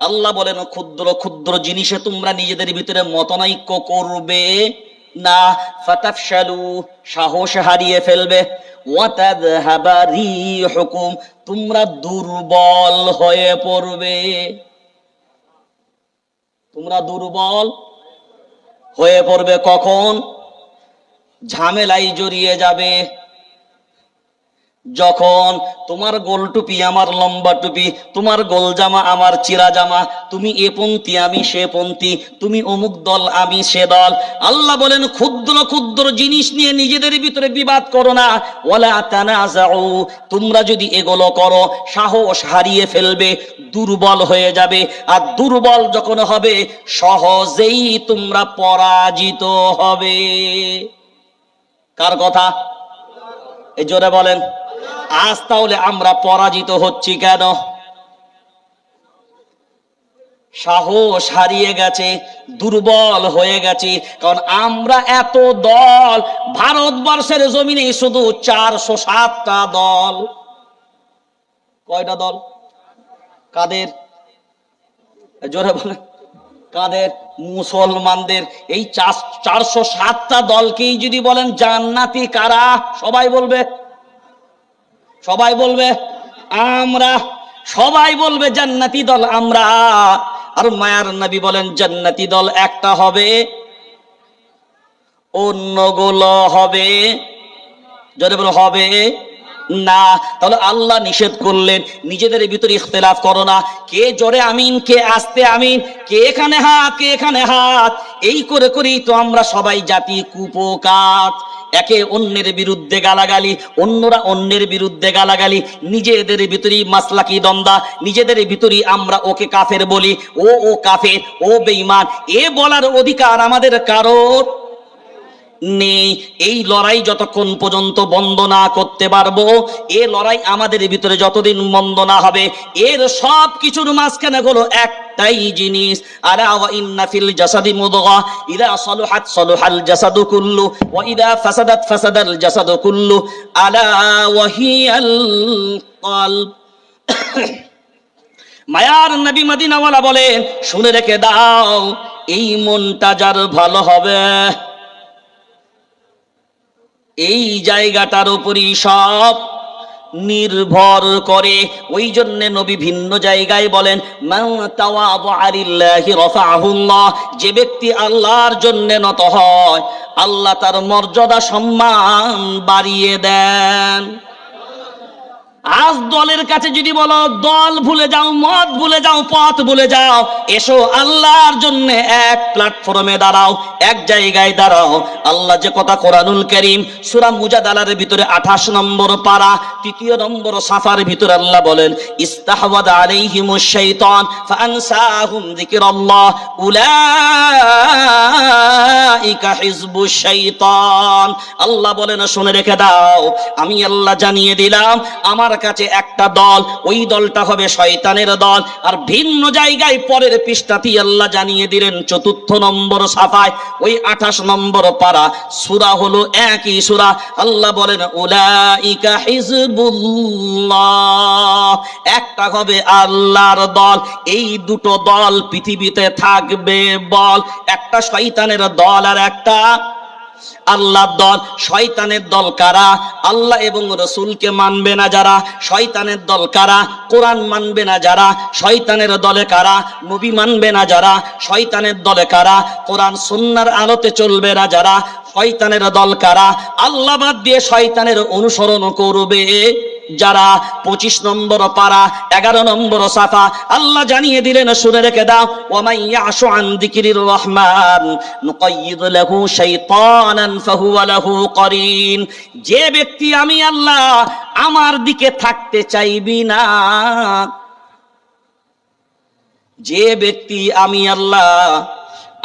আল্লাহ বলেন ক্ষুদ্র ক্ষুদ্র জিনিসে তোমরা নিজেদের ভিতরে মতানৈক্য করবে না, ফাতাফশালু, সাহস হারিয়ে ফেলবে, ওয়াতাযহাবা রিহুকুম, তোমরা দুর্বল হয়ে পড়বে। তোমরা দুর্বল হয়ে পড়বে কখন? ঝামেলায় জড়িয়ে যাবে। যখন তোমার গোল টুপি আমার লম্বা টুপি, তোমার গোল জামা আমার চিরা জামা, তুমি এ পন্থী আমি সে পন্থী, তুমি অমুক দল আমি সে দল। আল্লাহ বলেন ক্ষুদ্র ক্ষুদ্র জিনিস নিয়ে নিজেদের ভিতরে বিবাদ করো না। ওয়ালা তানাজাউ, তোমরা যদি এগুলো করো সাহস হারিয়ে ফেলবে, দুর্বল হয়ে যাবে। আর দুর্বল যখন হবে সহজেই তোমরা পরাজিত হবে। কার কথা? এই জোরে বলেন। আজ তাহলে আমরা পরাজিত হচ্ছি কেন? সাহস হারিয়ে গেছে, দুর্বল হয়ে গেছে। কারণ আমরা এত দল, ভারতবর্ষের জমিনে শুধু 407টা দল। কয়টা দল? কাদের? জোরে বলেন। কাদের? মুসলমানদের। এই 407টা দলকেই যদি বলেন জান্নাতি কারা, সবাই বলবে, সবাই বলবে আমরা, সবাই বলবে জান্নাতি দল আমরা। আর মায়ার নবী বলেন জান্নাতি দল একটা হবে, অন্যগুলো হবে, জোরে বলো হবে না। তাহলে আল্লাহ নিষেধ করলেন নিজেদের ভিতরে ইখতিলাফ করো না। কে জোরে আমিন, কে আস্তে আমিন, কে এখানে হাত, কে এখানে হাত, এই করে করেই তো আমরা সবাই জাতি কুপোকাত। একে অন্যের বিরুদ্ধে গালাগালি, অন্যরা অন্যের বিরুদ্ধে গালাগালি, নিজেদের ভিতরেই মাসলাকি দ্বন্দ্ব, নিজেদের ভিতরেই আমরা ওকে কাফের বলি, ও কাফের, ও বেঈমান। এ বলার অধিকার আমাদের কারোর নেই। এই লড়াই যতক্ষণ পর্যন্ত বন্ধ না করতে পারবো, এ লড়াই আমাদের ভিতরে যতদিন বন্ধ না হবে, এর সব কিছুর মাঝখানে হলো একটাই জিনিস, আলা ওয়া ইন্না ফিল জাসাদি মুদগা ইযা সালুহাত সালুহাল জাসাদু কুল্লু ওয়া ইযা ফাসাদাত ফাসাদাল জাসাদু কুল্লু আলা ওয়া হিয়াল কলব। মায়ার নবী মদিনাওয়ালা বলেন শুনে রেখে দাও, এই মনটা যার ভালো হবে, এই জায়গাটার উপরই সব নির্ভর করে। ওই জন্য নবী ভিন্ন জায়গায় বলেন মান তাওয়াযা লিল্লাহি রাফাহুল্লাহ, যে ব্যক্তি আল্লাহর জন্য নত হয় আল্লাহ তার মর্যাদা সম্মান বাড়িয়ে দেন। আজ দলের কাছে যদি বলো দল ভুলে যাও, মত ভুলে যাও, পথ ভুলে যাও, এসো আল্লাহর জন্য এক প্ল্যাটফর্মে দাঁড়াও, এক জায়গায় দাঁড়াও। আল্লাহ যে কথা কোরআনুল কারীম সূরা মুজাদালার ভিতরে 28 নম্বর পারা 3 নম্বর সাফার ভিতরে আল্লাহ বলেন ইস্তাহওয়াযা আলাইহিমুশ শাইতান ফাআনসাহুম যিকরাল্লাহ উলাইকা হিজবুশ শাইতান। আল্লাহ বলেন শুনে রেখে দাও, আমি আল্লাহ জানিয়ে দিলাম আমার কাছে একটা দল, ওই দলটা হবে শয়তানের দল। আর ভিন্ন জায়গায় পরের পৃষ্ঠাতেই আল্লাহ জানিয়ে দিলেন 4 নম্বর সাফায় ওই 28 নম্বর পারা সূরা হলো একই সূরা। আল্লাহ বলেন উলাইকা হিজবুল্লাহ, একটা হবে আল্লাহর দল। এই দুটো দল পৃথিবীতে থাকবে বল, একটা শয়তানের দল আর একটা আল্লাহর দল। শয়তানের দল কারা? আল্লাহ এবং রাসূলকে মানবে না যারা। শয়তানের দল কারা? কোরআন মানবে না যারা। শয়তানের দলে কারা? নবী মানবে না যারা। শয়তানের দলে কারা? কোরআন সুন্নাহর আলোতে চলবে না যারা। শয়তানের দল কারা? আল্লাহ বাদ দিয়ে শয়তানের অনুসরণ করবে যারা। 25 নম্বর পারা 11 নম্বর সাফা আল্লাহ জানিয়ে দিলেন শুনে রেখে দাও, ওয়া মান ইয়াশু আন যিকরির রহমান নুকাইয়িদ লাহু শাইতানান ফাহুয়া লাহু করিন। যে ব্যক্তি আমি আল্লাহ আমার দিকে থাকতে চাইবি না, যে ব্যক্তি আমি আল্লাহ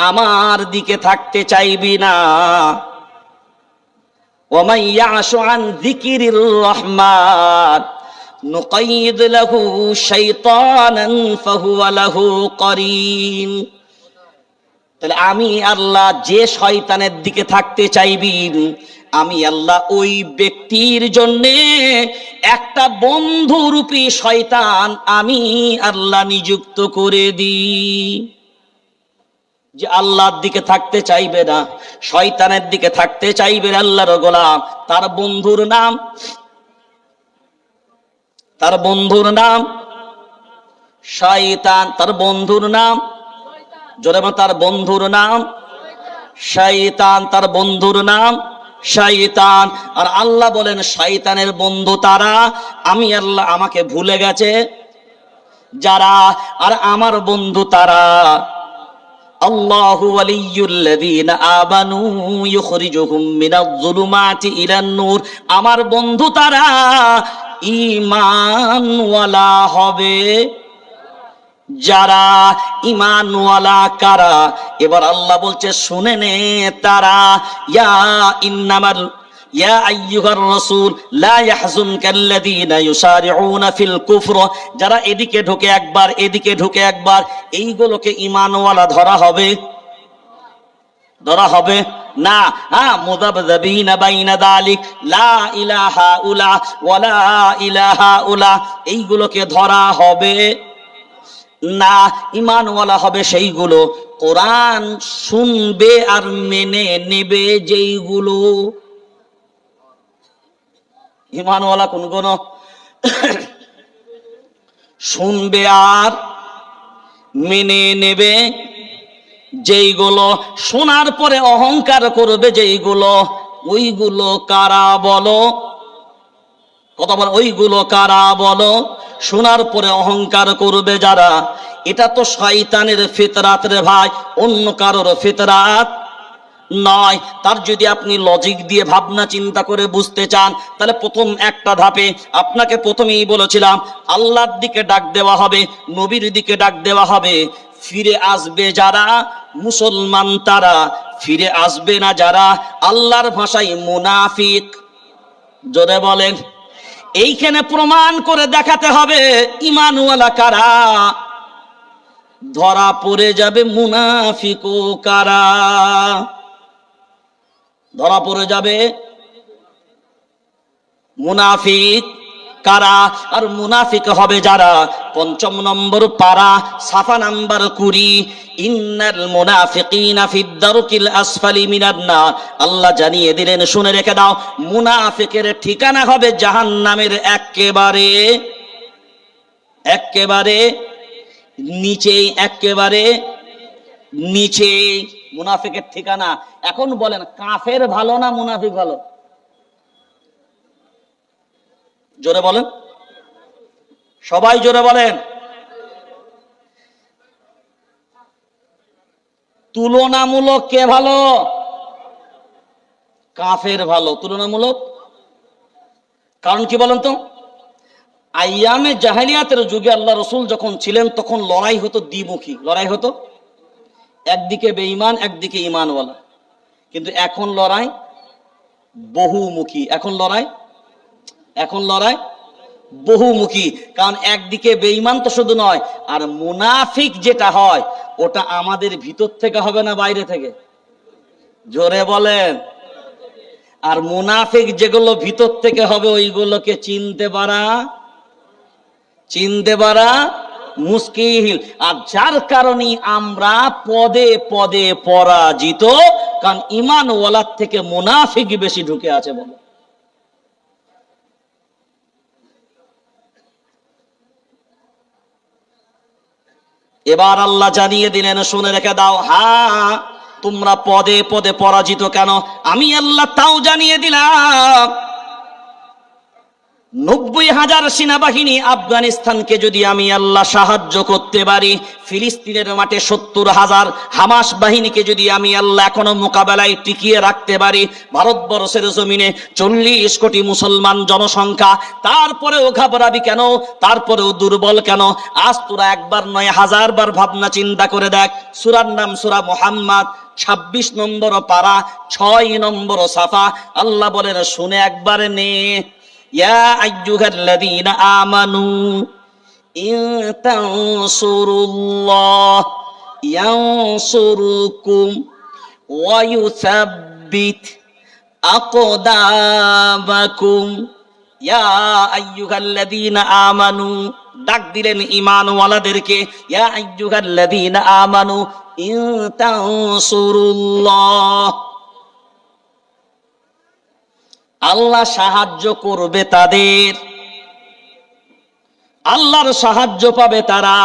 আমার দিকে থাকতে চাইবি না, ومن يعش عن ذكر الرحمن نقيض له شيطانا فهو له قرين। তাহলে আমি আল্লাহ যে শয়তানের দিকে থাকতে চাইবি, আমি আল্লাহ ওই ব্যক্তির জন্যে একটা বন্ধুরূপী শয়তান আমি আল্লাহ নিযুক্ত করে দিই, যে আল্লাহর দিকে থাকতে চাইবে না, শয়তানের দিকে থাকতে চাইবে আল্লাহর গোলাম। তার বন্ধুর নাম শয়তান। তার বন্ধুর নাম জোরে বলেন, তার বন্ধুর নাম শয়তান। তার বন্ধুর নাম শয়তান। আর আল্লাহ বলেন শয়তানের বন্ধু তারা, আমি আল্লাহ আমাকে ভুলে গেছে যারা, আর আমার বন্ধু তারা। আল্লাহু ওয়ালিয়ুল্লাযীনা আমানু ইউখরিজুহুম মিনাজ যুলুমাতি ইলান নূর। আমার বন্ধু তারা ঈমানওয়ালা হবে যারা। ঈমানওয়ালা কারা? এবার আল্লাহ বলছে শুনে নে তারা। ইয়া আইয়ুহার রাসূল লা ইয়াহজুনকাল্লাযীনা ইউসারিউনা ফিল কুফর। যারা এদিকে ঢোকে একবার এদিকে ঢোকে একবার, এইগুলোকে ঈমানওয়ালা ধরা হবে না। মুযাবযাবিনা বাইনা যালিক, লা ইলাহা উলা ওয়ালা ইলাহা উলা, এইগুলোকে ধরা হবে না। ঈমানওয়ালা হবে সেইগুলো কোরআন শুনবে আর মেনে নেবে যেইগুলো। ঈমানওয়ালা কোনগুলো? শুনবে আর মেনে নেবে যেইগুলো। শোনার পরে অহংকার করবে যেইগুলো, ওইগুলো কারা বলো? কথা বল, ওইগুলো কারা বলো? শোনার পরে অহংকার করবে যারা। এটা তো শয়তানের ফিতরাত রে ভাই, অন্য কারোর ফিতরাত নয়। তার যদি আপনি লজিক দিয়ে ভাবনা চিন্তা করে বুঝতে চান, তাহলে প্রথম একটা ধাপে আপনাকে প্রথমেই বলেছিলাম আল্লাহর দিকে ডাক দেওয়া হবে, নবীর দিকে ডাক দেওয়া হবে। ফিরে আসবে যারা মুসলমান তারা, ফিরে আসবে না যারা আল্লাহর ভাষায় মুনাফিক। জোরে বলেন। এইখানে প্রমাণ করে দেখাতে হবে ঈমানওয়ালা কারা, ধরা পড়ে যাবে মুনাফিক কারা। ধরা পড়ে যাবে মুনাফিক কারা। আর মুনাফিক হবে যারা, ৫ম নম্বর পারা সাফা নাম্বার ২০। ইন্নাল মুনাফিকিনা ফিদ দারকিল আসফালি মিনান নার। আল্লাহ জানিয়ে দিলেন, শুনে রেখে দাও, মুনাফিকের ঠিকানা হবে জাহান্নামের একেবারে নিচেই, একেবারে নিচেই মুনাফিকের ঠিকানা। এখন বলেন কাফের ভালো না মুনাফিক ভালো? জোরে বলেন, সবাই জোরে বলেন। তুলনামূলক কে ভালো? কাফের ভালো তুলনামূলক। কারণ কি বলেন তো? আইয়ামে জাহেলিয়াতের যুগে আল্লাহ রসুল যখন ছিলেন তখন লড়াই হতো দ্বিমুখী, লড়াই হতো একদিকে বেঈমান একদিকে ঈমানওয়ালা। কিন্তু এখন লড়াই বহুমুখী, এখন লড়াই বহুমুখী। কারণ একদিকে বেঈমান তো শুধু নয়, আর মুনাফিক যেটা হয় ওটা আমাদের ভিতর থেকে হবে না বাইরে থেকে? জোরে বলেন। আর মুনাফিক যেগুলো ভিতর থেকে হবে ওইগুলোকে চিনতে পারা মুশকিল। আর যার কারণে আমরা পদে পদে পরাজিত, কারণ ঈমানওয়ালার থেকে মুনাফিক বেশি ঢুকে আছে। বলো, এবার আল্লাহ জানিয়ে দিলেন, শুনে রেখে দাও, হ্যাঁ তোমরা পদে পদে পরাজিত কেন? আমি আল্লাহ তাও জানিয়ে দিলাম। ৯০,০০০ সেনাবাহিনী আফগানিস্তানকে যদি আমি আল্লাহ সাহায্য করতে পারি, ফিলিস্তিনের মাঠে ৭০,০০০ হামাস বাহিনীকে যদি আমি আল্লাহ এখনো মোকাবেলায় টিকিয়ে রাখতে পারি, ভারতবর্ষের জমিনে ৪০ কোটি মুসলমান জনসংখ্যা, তারপরেও ঘাবড়াবি কেন? তারপরেও দুর্বল কেন? আজ তোরা একবার নয় ১০০০ বার ভাবনা চিন্তা করে দেখ। সূরার নাম সূরা মুহাম্মদ, ২৬ নম্বর পারা, ৬ নম্বর সাফা। আল্লাহ বলেন, শুনে একবার নে। ইয়া আইয়ুহাল্লাযীনা আমানু ইন তানসুরুল্লাহ ইয়ানসুরকুম ওয়া ইউসাব্বিত আকদামাকুম ইয়া আইয়ুহাল্লাযীনা আমানু, ডাক দিলেন ঈমানওয়ালাদেরকে, ইয়া আইয়ুহাল্লাযীনা আমানু ইন তানসুরুল্লাহ, আল্লাহ সাহায্য করবে তাদের, আল্লাহর সাহায্য পাবে তারা।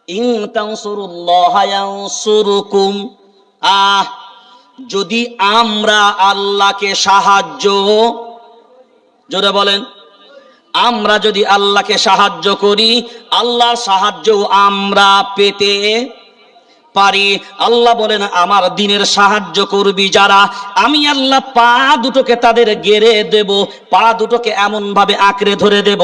ইন তানসুরুল্লাহ ইয়ানসুরুকুম, যদি আমরা আল্লাহকে সাহায্য, জোরে বলেন, আমরা যদি আল্লাহকে সাহায্য করি, আল্লাহর সাহায্য আমরা পেতে পারি। আল্লাহ বলেন আমার দ্বীনের সাহায্য করবি যারা, আমি আল্লাহ পা দুটোকে তাদের গেড়ে দেব, পা দুটোকে এমন ভাবে আঁকড়ে ধরে দেব,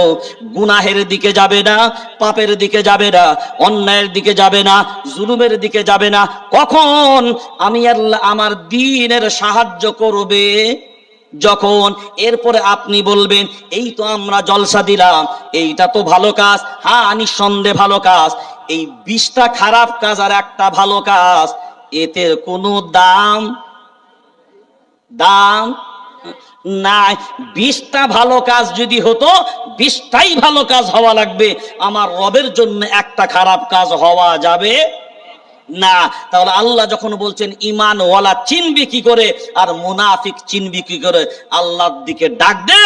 গুনাহের দিকে যাবে না, পাপের দিকে যাবে না, অন্যায়ের দিকে যাবে না, জুলুমের দিকে যাবে না। কখন আমি আল্লাহ আমার দ্বীনের সাহায্য করবে, যখন এরপরে আপনি বলবেন এই তো আমরা জলসা দিলাম, এইটা তো ভালো কাজ, হ্যাঁ নিঃসন্দেহে ভালো কাজ, এই 20টা খারাপ কাজ আর একটা ভালো কাজ, এতে কোনো দাম নাই। 20টা ভালো কাজ যদি হতো, 20টাই ভালো কাজ হওয়া লাগবে, আমার রবের জন্য একটা খারাপ কাজ হওয়া যাবে না। তাহলে আল্লাহ যখন বলছেন ঈমানওয়ালা চিনবি কি করে আর মুনাফিক চিনবি কি করে, আল্লাহর দিকে ডাক দে,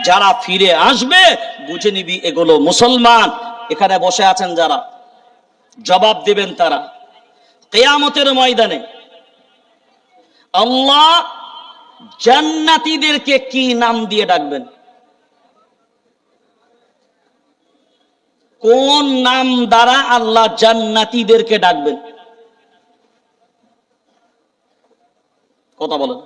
যারা ফিরে আসবে বুঝে নিবি এগুলো মুসলমান। এখানে বসে আছেন যারা, জবাব দেবেন তারা কিয়ামতের ময়দানে। আল্লাহ জান্নাতীদেরকে কি নাম দিয়ে ডাকবেন? কোন নাম দ্বারা আল্লাহ জান্নাতীদেরকে ডাকবেন? কথা বলেন।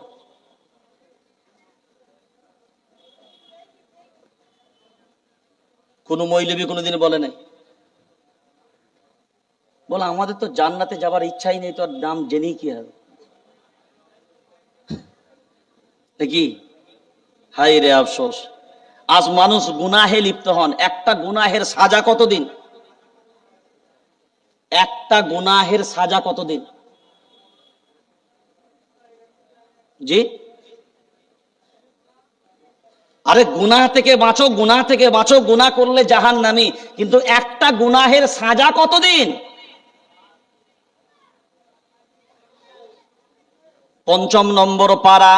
কোন মৌলবী কোনদিন বলে নাই, বলে আমাদের তো জান্নাতে যাবার ইচ্ছাই নেই, তো আর নাম জেনেই কি হবে নাকি? হায় রে আফসোস, আজ মানুষ গুনাহে লিপ্ত হন। একটা গুনাহের সাজা কতদিন? একটা গুনাহের সাজা কতদিন? জি, আরে গুনাহ থেকে বাঁচো, গুনাহ থেকে বাঁচো, গুনাহ করলে জাহান্নামী, কিন্তু একটা গুনাহের সাজা কতদিন? ৫ম নম্বর পারা,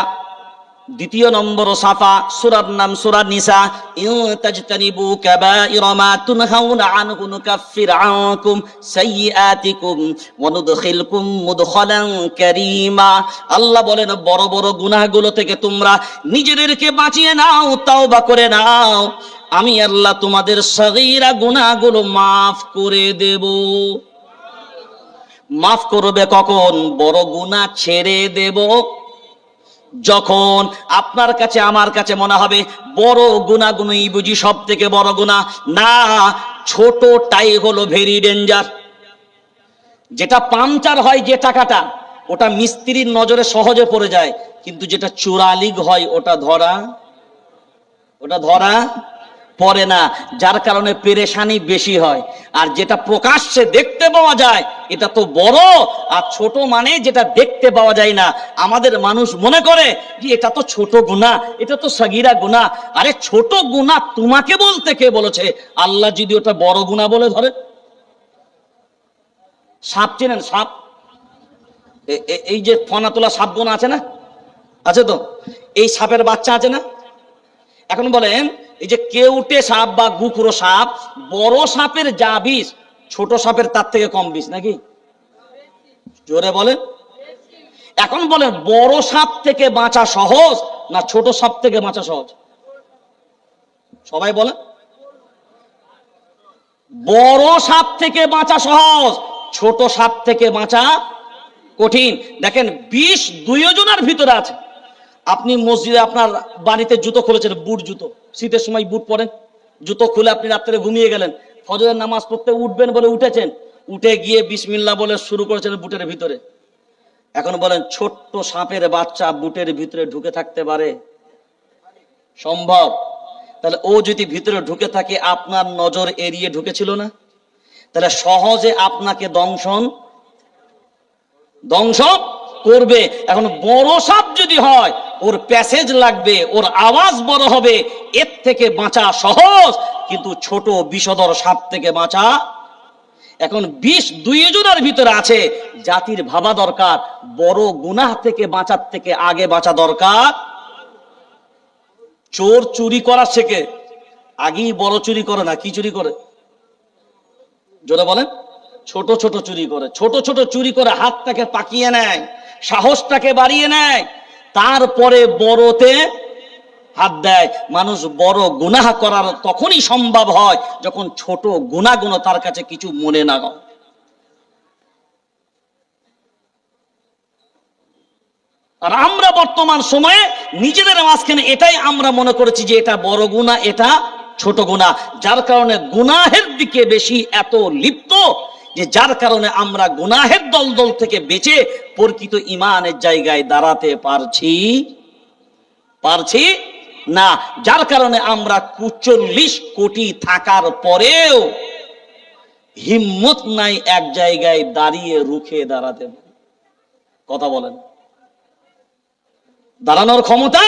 ২য় নম্বর সাফা, সূরার নাম সূরা নিসা। ইন তাজতানিবু কাবাইরা মা তুনহাউনা আনহু নুকাফির আনকুম সাইয়্যাতিকুম ওয়া নুদখিলকুম মুদখালান কারীমা। আল্লাহ বলেন বড় বড় গুনাহগুলো থেকে তোমরা নিজেদেরকে বাঁচিয়ে নাও, তাওবা করে নাও, আমি আল্লাহ তোমাদের সগীরা গুনাহগুলো মাফ করে দেব। মাফ করবে কখন? বড় গুনাহ ছেড়ে দেব যখন। আপনার কাছে আমার কাছে মনে হবে বড় গুনাহগুলোই বুঝি সব থেকে বড় গুনাহ। না, ছোটটাই হলো ভেরি ডেঞ্জার। যেটা পাংচার হয় যে টাকাটা, ওটা মিস্ত্রির নজরে সহজে পড়ে যায়, কিন্তু যেটা চোরালিগ হয় ওটা ধরা পড়ে না, যার কারণে পেরেশানি বেশি হয়। আর যেটা প্রকাশ্যে দেখতে পাওয়া যায় এটা তো বড়, আর ছোট মানে যেটা দেখতে পাওয়া যায় না। আমাদের মানুষ মনে করে যে এটা তো ছোট গুনাহ, এটা তো সগীরা গুনাহ। আরে ছোট গুনাহ তোমাকে বলতে কে বলেছে? আল্লাহ যদি ওটা বড় গুনাহ বলে ধরে। সাপ চেনেন? সাপ, এই যে ফনা তোলা সাপগুলো আছে না, আছে তো, এই সাপের বাচ্চা আছে না। এখন বলেন এই যে কেউটে সাপ বা গুকরো সাপ, বড় সাপের যা বিষ, ছোট সাপের তার থেকে কম বিষ নাকি? জোরে বলেন। এখন বলেন বড় সাপ থেকে বাঁচা সহজ না ছোট সাপ থেকে বাঁচা সহজ? সবাই বলেন। বড় সাপ থেকে বাঁচা সহজ, ছোট সাপ থেকে বাঁচা কঠিন। দেখেন বিষ দুইজনের ভিতরে আছে। আপনি মসজিদে আপনার বাড়িতে জুতো খুলেছেন, বুট জুতো, শীতের সময় বুট পরেন, জুতো খুলে আপনি রাত্রে ঘুমিয়ে গেলেন, ফজরের নামাজ পড়তে উঠবেন বলে উঠেছেন, উঠে গিয়ে বিসমিল্লাহ বলে শুরু করেছেন বুটের ভিতরে। এখন বলেন ছোট্ট সাপের বাচ্চা বুটের ভিতরে ঢুকে থাকতে পারে? সম্ভব? তাহলে ও যদি ভিতরে ঢুকে থাকে আপনার নজর এড়িয়ে ঢুকেছিল না, তাহলে সহজে আপনাকে দংশন করবে। এখন বড় সাপ যদি হয় ওর প্যাসেজ লাগবে, ওর আওয়াজ বড় হবে, এর থেকে বাঁচা সহজ, কিন্তু ছোট বিষধর সাপ থেকে বাঁচা। এখন বিষ দুইজনের ভিতরে আছে, জাতির ভাবা দরকার বড় গুনাহ থেকে বাঁচার থেকে আগে বাঁচা দরকার। চোর চুরি করা শেখে, আগেই বড় চুরি করে না, কি চুরি করে জোরে বলেন? ছোট ছোট চুরি করে, ছোট ছোট চুরি করে হাতটাকে পাকিয়ে নেয়, সাহসটাকে বাড়িয়ে নেয়, তারপরে বড়তে হাত দেয়। মানুষ বড় গুনাহ করার তখনই সম্ভব হয় যখন ছোট গুনাহগুলো তার কাছে কিছু মনে না হয়। আর আমরা বর্তমান সময়ে নিজেদের মাঝখানে এটাই আমরা মনে করেছি যে এটা বড় গুনাহ, এটা ছোট গুনাহ, যার কারণে গুনাহের দিকে বেশি এত লিপ্ত, যে যার কারণে আমরা গুনাহের দলদল থেকে বেঁচে প্রকৃত ঈমানের জায়গায় দাঁড়াতে পারছি না। যার কারণে আমরা ৪৪ কোটি থাকার পরেও হিম্মত নাই এক জায়গায় দাঁড়িয়ে রুখে দাঁড়াতে। কথা বলেন? দাঁড়ানোর ক্ষমতা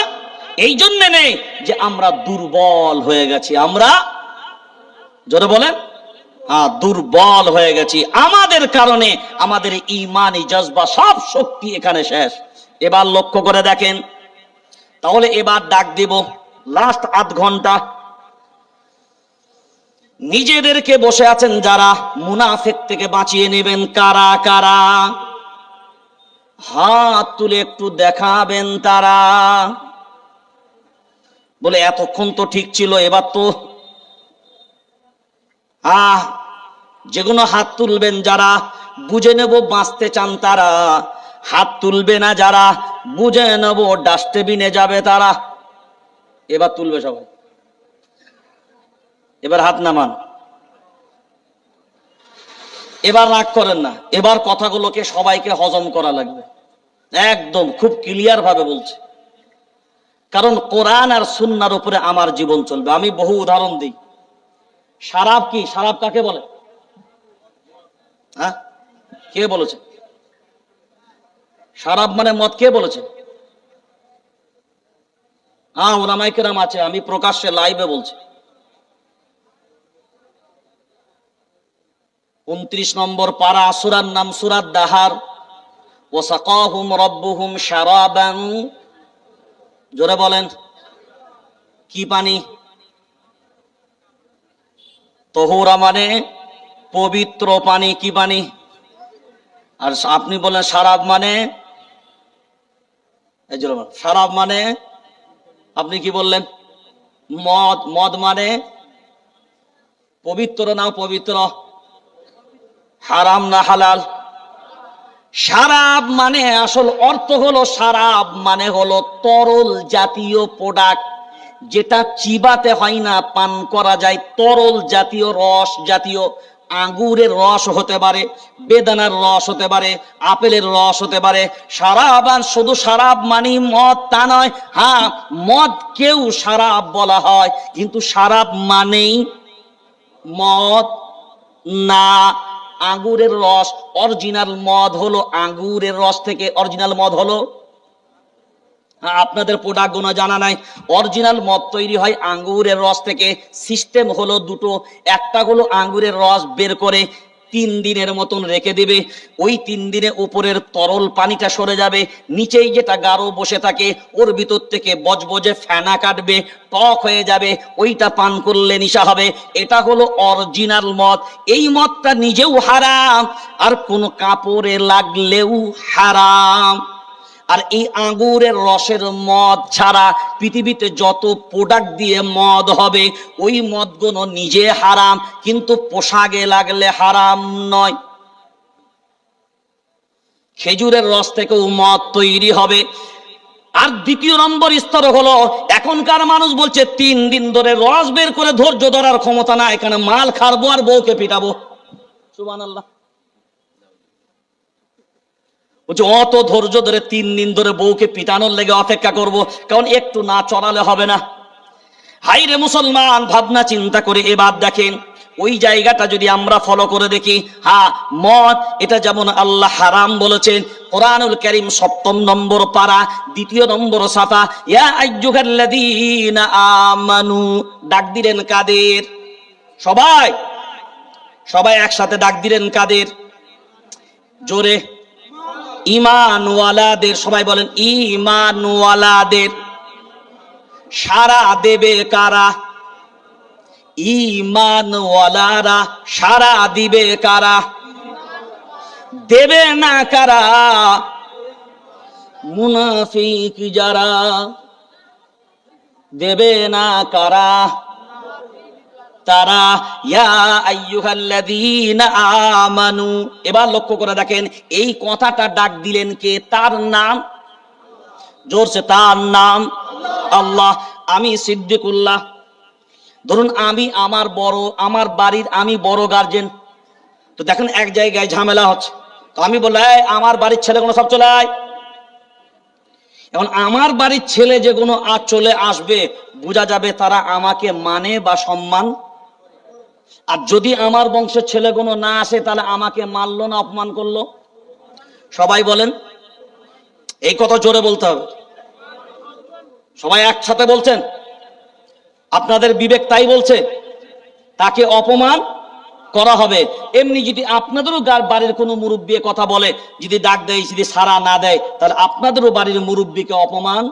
এই জন্য নেই যে আমরা দুর্বল হয়ে গেছি। আমরা জোরে বলেন, দুর্বল হয়ে গেছি। আমাদের কারণে আমাদের ঈমানি জজবা সব শক্তি এখানে শেষ। এবার লক্ষ্য করে দেখেন, তাহলে এবার ডাক দিব লাস্ট আধ ঘন্টা। নিজেদেরকে বসে আছেন যারা, মুনাফিক থেকে বাঁচিয়ে নেবেন কারা কারা? হাত তুলে একটু দেখাবেন তারা। বলে এতক্ষণ তো ঠিক ছিল, এবার তো যেগুলো হাত তুলবেন যারা বুঝে নেব বাঁচতে চান তারা, হাত তুলবে না যারা বুঝে নেব ডাস্টবিনে যাবে তারা। এবার তুলবে সবাই, এবার হাত নামান, এবার রাগ করেন না, এবার কথাগুলোকে সবাইকে হজম করা লাগবে, একদম খুব ক্লিয়ার ভাবে বলছে। কারণ কোরআন আর সুন্নাহর উপরে আমার জীবন চলবে। আমি বহু উদাহরণ দিই। শরাব কি? শরাব কাকে বলে? কে বলেছে? শরাব মানে মদ, কে বলেছে? ওলামায়ে কেরাম আছে, আমি প্রকাশ্যে লাইভে বলছি। 29 নম্বর পারা, সূরার নাম সূরাত দাহার। ওয়াসাকাহুম রাব্বুহুম শারাবান, জোরে বলেন কি পানি? তহুরা মানে পবিত্র পানি। কি পানি? আর আপনি বলেন শরাব মানে, শরাব মানে আপনি কি বললেন? মদ। মদ মানে পবিত্র না পবিত্র? হারাম না হালাল? শরাব মানে আসল অর্থ হলো, শরাব মানে হলো তরল জাতীয় প্রোডাক্ট, যেটা চিবাতে হয় না, পান করা যায়। তরল জাতীয়, রস জাতীয়, আঙ্গুরের রস হতে পারে, বেদানার রস হতে পারে, আপেলের রস হতে পারে। শরাব আর শুধু শরাব মানে মদ তা নয়। মদ কেউ শরাব বলা হয়, কিন্তু শরাব মানেই মদ না। আঙ্গুরের রস, অরিজিনাল মদ হলো আঙ্গুরের রস থেকে। অরিজিনাল মদ হলো, আপনাদের প্রোডাক্ট গুলো জানা নাই, অরিজিনাল মদ তৈরি হয় আঙ্গুরের রস থেকে। সিস্টেম হলো দুটো, একটা হলো আঙ্গুরের রস বের করে 3 দিনের মতন রেখে দেবে, ওই 3 দিনে উপরের তরল পানিটা সরে যাবে, নিচেই যেটা গাঢ় বসে থাকে ওর ভিতর থেকে বজবজে ফেনা কাটবে, টক হয়ে যাবে, ওইটা পান করলে নেশা হবে। এটা হলো অরিজিনাল মদ। এই মদটা নিজেও হারাম, আর কোন কাপড়ে লাগলেও হারাম। আর এই আঙ্গুরের রসের মদ ছাড়া পৃথিবীতে যত প্রোডাক্ট দিয়ে মদ হবে, ওই মদগুলো নিজে হারাম, কিন্তু পোশাকে লাগলে হারাম নয়। খেজুরের রস থেকেও মদ তৈরি হবে। আর দ্বিতীয় নম্বর স্তর হলো, এখনকার মানুষ বলছে 3 দিন ধরে রস বের করে ধৈর্য ধরার ক্ষমতা না, এখানে মাল খাবো আর বউকে পিটাবো। সুবহানাল্লাহ। বলছে অত ধৈর্য ধরে 3 দিন ধরে বউকে পিটানোর লেগে অপেক্ষা করব, কারণ একটু না চড়ালে হবে না। হাই রে মুসলমান, ভাবনা চিন্তা করে এবার দেখেন, ওই জায়গাটা যদি আমরা ফলো করে দেখি, হ্যাঁ মদ এটা যেমন আল্লাহ হারাম বলেছেন, কোরআনুল কারীম 7 নম্বর পারা 2 নম্বর সাফা, ইয়া আইয়ুহাল্লাযীনা আমানু, ডাক দিলেন কাদের? সবাই সবাই একসাথে ডাক দিলেন কাদের? জোরে, ঈমানওয়ালাদের। সবাই বলেন ঈমানওয়ালাদের। সারা দেবে কারা? ঈমানওয়ালারা। সারা দিবে কারা? দেবে না কারা? মুনাফিক যারা। দেবে না কারা? তারা। ইয়া আইয়ুহাল্লাযীনা আমানু। এবার লক্ষ্য করে দেখেন এই কথাটা ডাক দিলেন কে? তার নাম, জোরসে, তার নাম আল্লাহ। আমি সিদ্দিকুল্লাহ, ধরুন আমি আমার বাড়ির আমি বড় গার্জেন, তো দেখেন এক জায়গায় ঝামেলা হচ্ছে, তো আমি বললাম এই আমার বাড়ির ছেলেগুলো সব চলে আয়। এখন আমার বাড়ির ছেলে যেগুলো আজ চলে আসবে, বোঝা যাবে তারা আমাকে মানে বা সম্মান। আর যদি আমার বংশের ছেলেগুলো না আসে, তাহলে আমাকে মারলো না অপমান করলো? সবাই বলেন, এই কথা জোরে বলতে হবে। সবাই একসাথে বলছেন? আপনাদের বিবেক তাই বলছে তাকে অপমান করা হবে। এমনি যদি আপনাদেরও বাড়ির কোনো মুরব্বী কথা বলে, যদি ডাক দেয়, যদি সাড়া না দেয়, তাহলে আপনাদেরও বাড়ির মুরব্বীকে অপমান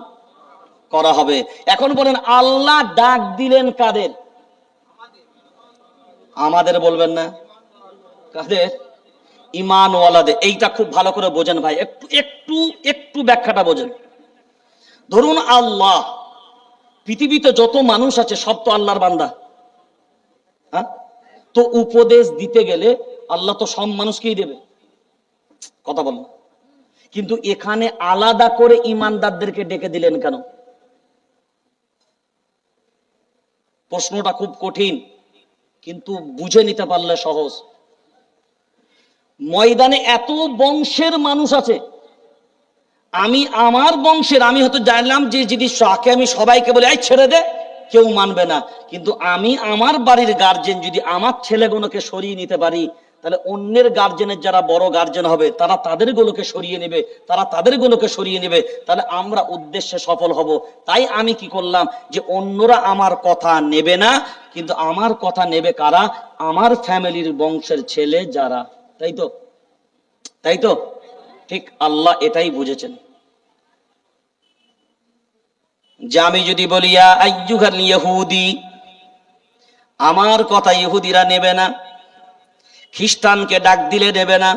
করা হবে। এখন বলেন আল্লাহ ডাক দিলেন কাদের? আমাদের বলবেন না, কাদের? ঈমানওয়ালাদের। এইটা খুব ভালো করে বোঝেন ভাই, একটু একটু একটু ব্যাখ্যাটা বোঝেন। ধরুন আল্লাহ, পৃথিবীতে যত মানুষ আছে সব তো আল্লাহর বান্দা, হ্যাঁ? তো উপদেশ দিতে গেলে আল্লাহ তো সব মানুষকেই দেবে, কথা বলেন। কিন্তু এখানে আলাদা করে ঈমানদারদেরকে ডেকে দিলেন কেন? প্রশ্নটা খুব কঠিন, কিন্তু বুঝে নিতে পারলে সহজ। ময়দানে এত বংশের মানুষ আছে, আমি আমার বংশের, আমি হয়তো জানলাম যে যদি আমি সবাইকে বলে এই ছেড়ে দে, কেউ মানবে না। কিন্তু আমি আমার বাড়ির গার্জেন যদি আমার ছেলেগুলোকে সরিয়ে নিতে পারি, তাহলে অন্যের গার্জেনের যারা বড় গার্জেন হবে তারা তাদেরগুলোকে সরিয়ে নেবে, তাহলে আমরা উদ্দেশ্যে সফল হব। তাই আমি কি করলাম, যে অন্যরা আমার কথা নেবে না, কিন্তু আমার কথা নেবে কারা? আমার ফ্যামিলির বংশের ছেলে যারা। তাই তো ঠিক আল্লাহ এটাই বুঝেছেন। যে আমি যদি বলি ইয়া আইয়ুহাল ইহুদি, আমার কথা ইহুদিরা নেবে না, খ্রিস্টানকে ডাক দিলে নেবে না,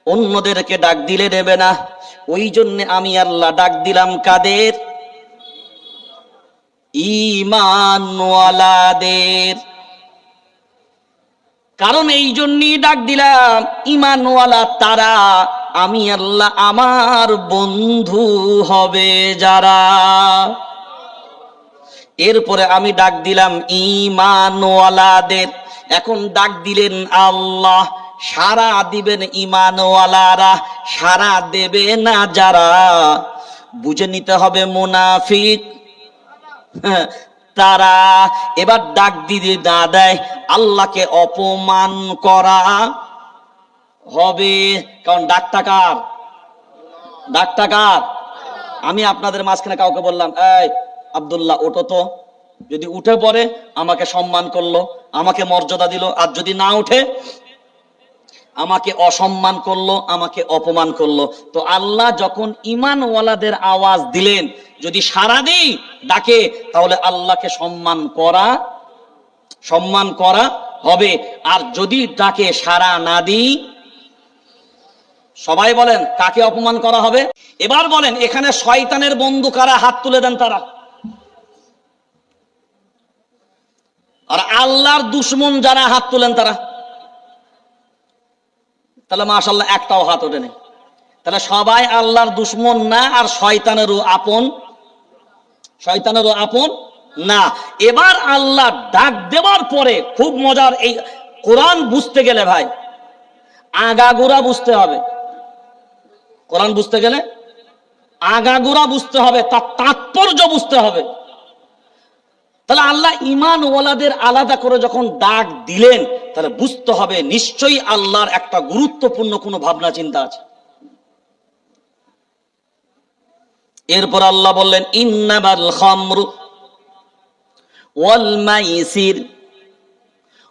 অন্যদেরকে ডাক দিলে নেবে না, ওই জন্য আমি আল্লাহ ডাক দিলাম কাদের? ঈমানওয়ালাদের। কারণ এই জন্যই ডাক দিলাম, ঈমানওয়ালা তারা, আমি আল্লাহ আমার বন্ধু হবে যারা। এরপরে আমি ডাক দিলাম ঈমানওয়ালাদের। এখন ডাক দিলেন আল্লাহ, সারা দিবেন ঈমানওয়ালারা, সারা দেবে না যারা। বুঝে নিতে হবে মুনাফিক তারা। এবার ডাক দিতে না দেয়, আল্লাহকে অপমান করা হবে। কারণ ডাকটা কার? আমি আপনাদের মাঝখানে কাউকে বললাম এই আব্দুল্লাহ ওঠো তো, যদি উঠে পড়ে আমাকে সম্মান করলো, আমাকে মর্যাদা দিল, আর যদি না উঠে আমাকে অসম্মান করলো, আমাকে অপমান করলো। তো আল্লাহ যখন ঈমানওয়ালাদের আওয়াজ দিলেন, যদি সারা দিই ডাকে, তাহলে আল্লাহকে সম্মান করা হবে। আর যদি ডাকে সারা না দিই, সবাই বলেন কাকে অপমান করা হবে? এবার বলেন এখানে শয়তানের বন্ধু কারা? হাত তুলে দেন তারা। আর আল্লাহর দুশমন যারা, হাত তুলেন তারা। তাহলে মাশাআল্লাহ একটাও হাত ওঠেনি। তাহলে সবাই আল্লাহর দুশমন না, আর শয়তানেরও আপন না। এবার আল্লাহ ডাক দেওয়ার পরে খুব মজার, এই কোরআন বুঝতে গেলে ভাই আগাগোড়া বুঝতে হবে। কোরআন বুঝতে গেলে আগাগোড়া বুঝতে হবে, তার তাৎপর্য বুঝতে হবে। তাহলে আল্লাহ ঈমান ওয়ালাদের আলাদা করে যখন ডাক দিলেন, তাহলে বুঝতে হবে নিশ্চয়ই আল্লাহর একটা গুরুত্বপূর্ণ কোনো ভাবনা চিন্তা আছে। এরপর আল্লাহ বললেন ইন্নামাল খামরু ওয়াল মাইসির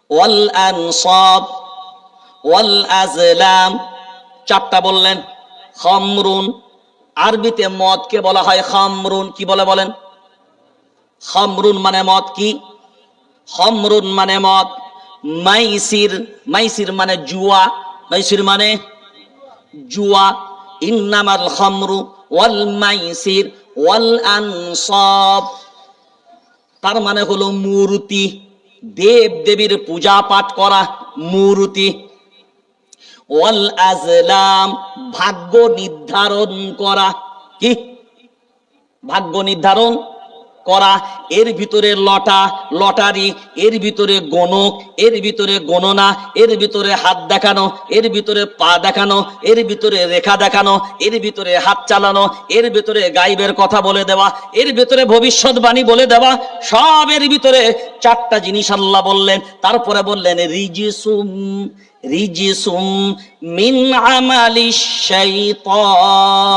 ওয়াল আনসাব ওয়াল আজলাম, চারটা বললেন। খামরুন, আরবিতে মদকে বলা হয় খামরুন। কি বলে বলেন? খামরুন মানে মদ। কি? খামরুন মানে মদ। মাইসির, মাইসির মানে জুয়া, মাইসির মানে জুয়া। ইন্নামাল খামরু ওয়াল মাইসির ওয়াল আনসাব, তার মানে হলো মূর্তি, দেব দেবীর পূজা পাঠ করা মূর্তি। ওয়াল আজলাম, ভাগ্য নির্ধারণ করা। কি? ভাগ্য নির্ধারণ করা। এর ভিতরে লটারি, এর ভিতরে গণক, এর ভিতরে গণনা, এর ভিতরে হাত দেখানো, এর ভিতরে পা দেখানো, এর ভিতরে রেখা দেখানো, এর ভিতরে হাত চালানো, এর ভিতরে গাইবের কথা বলে দেওয়া, এর ভিতরে ভবিষ্যৎবাণী বলে দেওয়া, সব এর ভিতরে চারটা জিনিস আল্লাহ বললেন। তারপরে বললেন রিজিসুম, রিজিসুম মিন আমালিশ শাইতান।